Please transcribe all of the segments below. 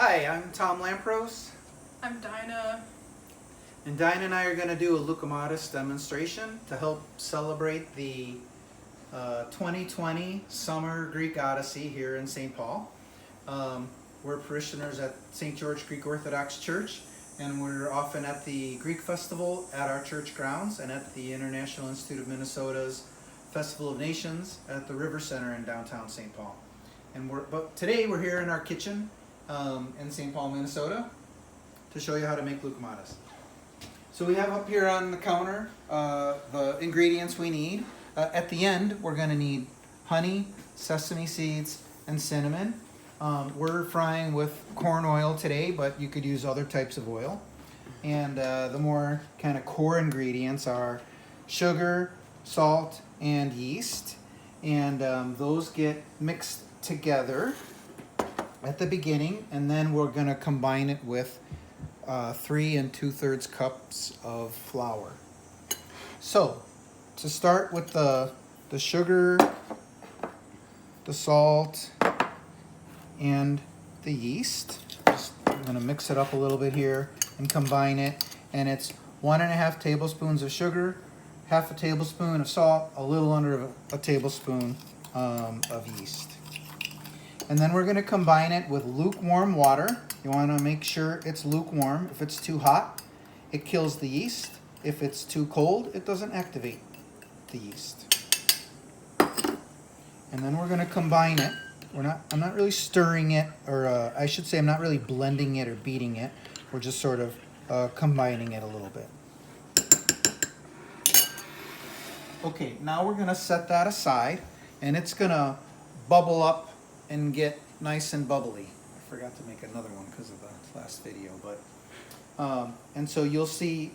Hi, I'm Tom Lampros, I'm Dinah. and Dinah and I are going to do a Loukoumades demonstration to help celebrate the 2020 Summer Greek Odyssey here in St. Paul. We're parishioners at St. George Greek Orthodox Church, and we're often at the Greek Festival at our church grounds and at the International Institute of Minnesota's Festival of Nations at the River Center in downtown St. Paul. But today we're here in our kitchen in St. Paul, Minnesota, to show you how to make Loukoumades. So we have up here on the counter the ingredients we need. At the end, we're going to need honey, sesame seeds, and cinnamon. We're frying with corn oil today, but you could use other types of oil. And the more kind of core ingredients are sugar, salt, and yeast. And those get mixed together at the beginning, and then we're going to combine it with 3 2/3 cups of flour. So to start with the sugar, the salt, and the yeast, I'm going to mix it up a little bit here and combine it, and it's 1.5 tablespoons of sugar, 1/2 tablespoon of salt, a little under a tablespoon of yeast. And then we're going to combine it with lukewarm water. You want to make sure it's lukewarm. If it's too hot, it kills the yeast. If it's too cold, it doesn't activate the yeast. And then we're going to combine it. I'm not really stirring it, or I should say I'm not really blending it or beating it. We're just sort of combining it a little bit. Okay, now we're going to set that aside, and it's going to bubble up and get nice and bubbly. I forgot to make another one because of the last video, but and so you'll see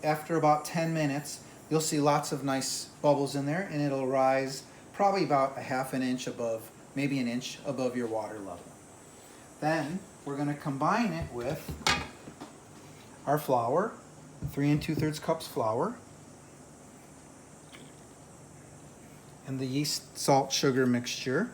after about 10 minutes, you'll see lots of nice bubbles in there, and it'll rise probably about 1/2 inch above, maybe 1 inch above your water level. Then we're going to combine it with our flour, 3 2/3 cups flour, and the yeast, salt, sugar mixture.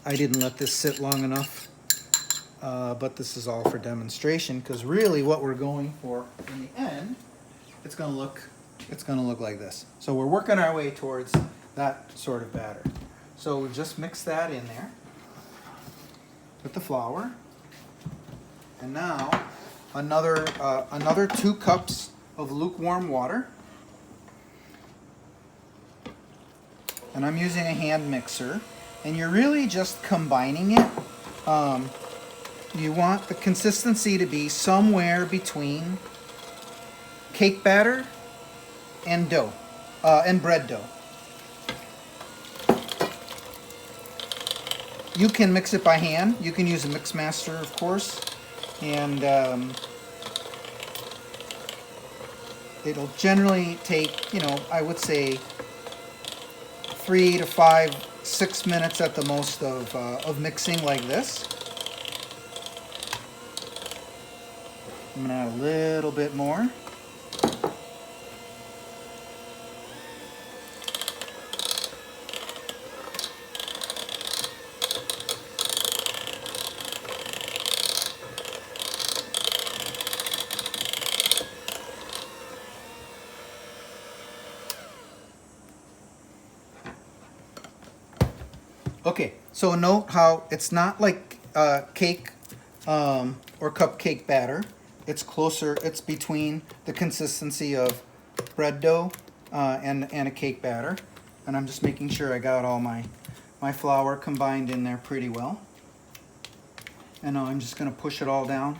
I didn't let this sit long enough, but this is all for demonstration, because really what we're going for in the end, it's going to look like this. So we're working our way towards that sort of batter. So we just mix that in there with the flour, and now another 2 cups of lukewarm water. And I'm using a hand mixer, and you're really just combining it. You want the consistency to be somewhere between cake batter and dough, and bread dough. You can mix it by hand. You can use a mix master, of course, and it'll generally take, I would say 3 to 5, 6 minutes at the most of mixing like this. I'm going to add a little bit more. Okay, so note how it's not like cake or cupcake batter. It's closer, it's between the consistency of bread dough and a cake batter. And I'm just making sure I got all my flour combined in there pretty well. And now I'm just going to push it all down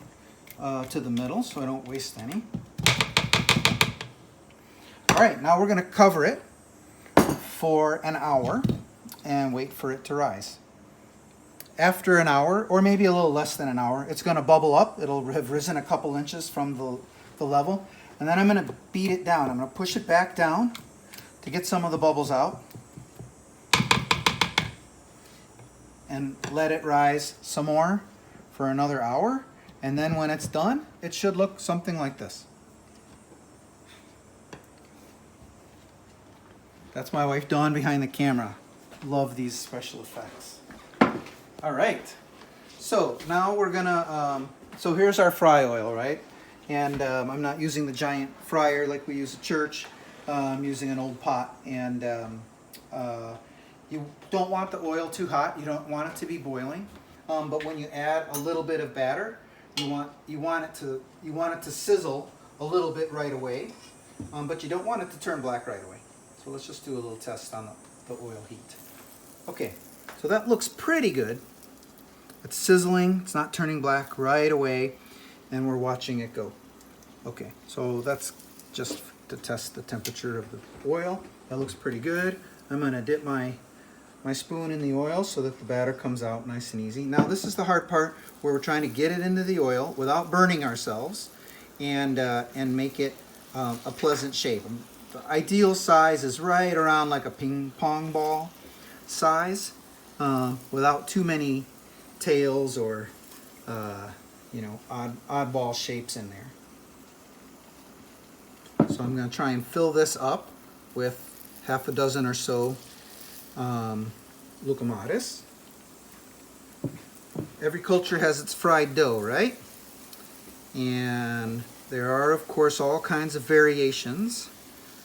to the middle so I don't waste any. All right, now we're going to cover it for an hour and wait for it to rise. After an hour, or maybe a little less than an hour, it's going to bubble up. It'll have risen a couple inches from the level. And then I'm going to beat it down. I'm going to push it back down to get some of the bubbles out. And let it rise some more for another hour. And then when it's done, it should look something like this. That's my wife Dawn behind the camera. Love these special effects. All right. So now we're gonna, so here's our fry oil, right? And I'm not using the giant fryer like we use at church. I'm using an old pot, and you don't want the oil too hot. You don't want it to be boiling. But when you add a little bit of batter, you want it to sizzle a little bit right away, but you don't want it to turn black right away. So let's just do a little test on the oil heat. Okay, so that looks pretty good. It's sizzling. It's not turning black right away, and we're watching it go. Okay, so that's just to test the temperature of the oil. That looks pretty good. I'm going to dip my spoon in the oil so that the batter comes out nice and easy. Now this is the hard part, where we're trying to get it into the oil without burning ourselves, and make it a pleasant shape. The ideal size is right around like a ping pong ball size, without too many tails or oddball shapes in there. So I'm going to try and fill this up with half a dozen or so Loukoumades. Every culture has its fried dough, right? And there are, of course, all kinds of variations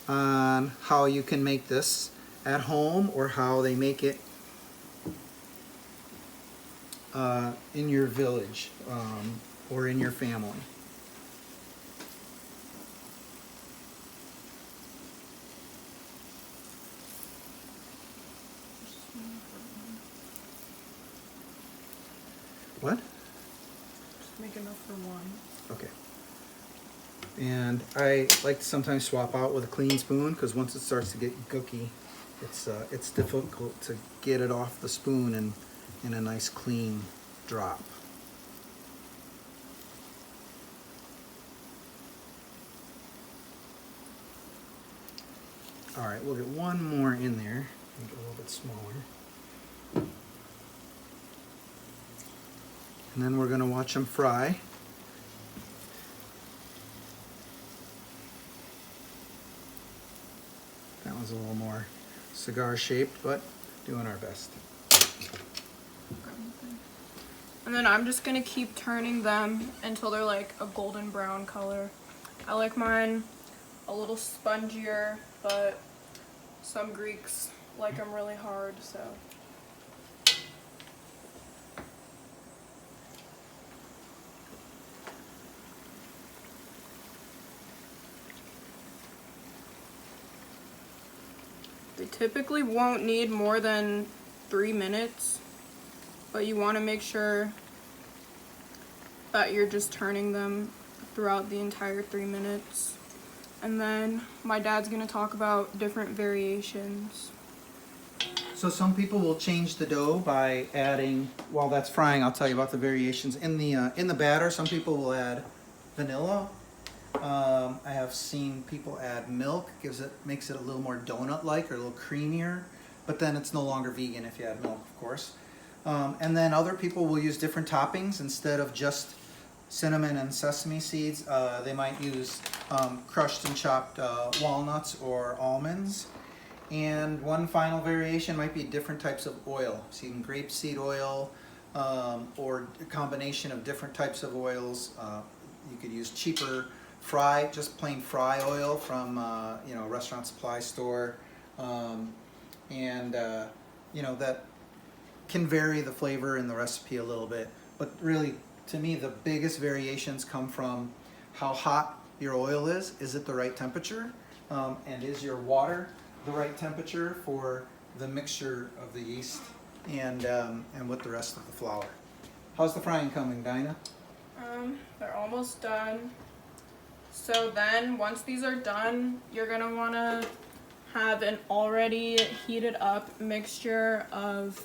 on how you can make this at home, or how they make it in your village or in your family. What? Just make enough for one. Okay. And I like to sometimes swap out with a clean spoon, because once it starts to get gooky, it's difficult to get it off the spoon and in a nice clean drop. All right, we'll get one more in there, make it a little bit smaller. And then we're going to watch them fry. That one's a little more cigar shaped, but doing our best. And then I'm just going to keep turning them until they're like a golden brown color. I like mine a little spongier, but some Greeks like them really hard, so. They typically won't need more than 3 minutes, but you want to make sure that you're just turning them throughout the entire 3 minutes. And then my dad's going to talk about different variations. So some people will change the dough by adding, while that's frying, I'll tell you about the variations. In the batter, some people will add vanilla. I have seen people add milk, makes it a little more donut-like or a little creamier, but then it's no longer vegan if you add milk, of course. And then other people will use different toppings instead of just cinnamon and sesame seeds. They might use crushed and chopped walnuts or almonds. And one final variation might be different types of oil. So you can grapeseed oil, or a combination of different types of oils. You could use cheaper just plain fry oil from a restaurant supply store, that can vary the flavor in the recipe a little bit. But really, to me, the biggest variations come from how hot your oil is. Is it the right temperature? And is your water the right temperature for the mixture of the yeast and with the rest of the flour? How's the frying coming, Dinah? They're almost done. So then, once these are done, you're going to want to have an already heated up mixture of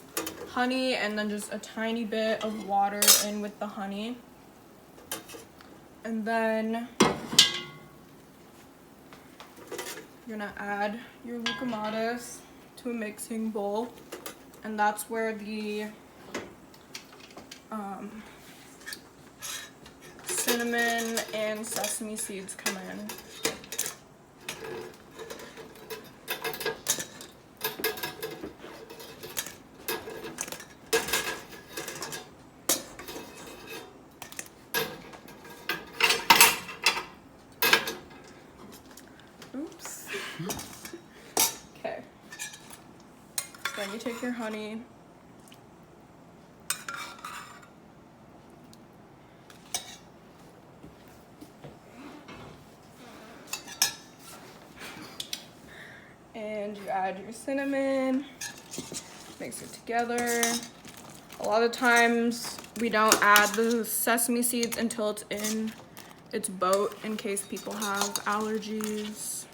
honey and then just a tiny bit of water in with the honey. And then you're going to add your Loukoumades to a mixing bowl. And that's where the cinnamon and sesame seeds come in. Okay. Then you take your honey. And you add your cinnamon, mix it together. A lot of times we don't add the sesame seeds until it's in its boat in case people have allergies.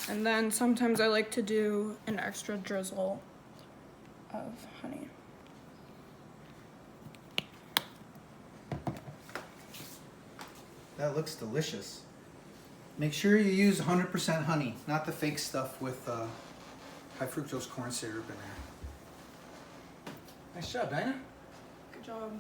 And then sometimes I like to do an extra drizzle of honey. That looks delicious. Make sure you use 100% honey, not the fake stuff with high fructose corn syrup in there. Nice job, Dinah. Good job.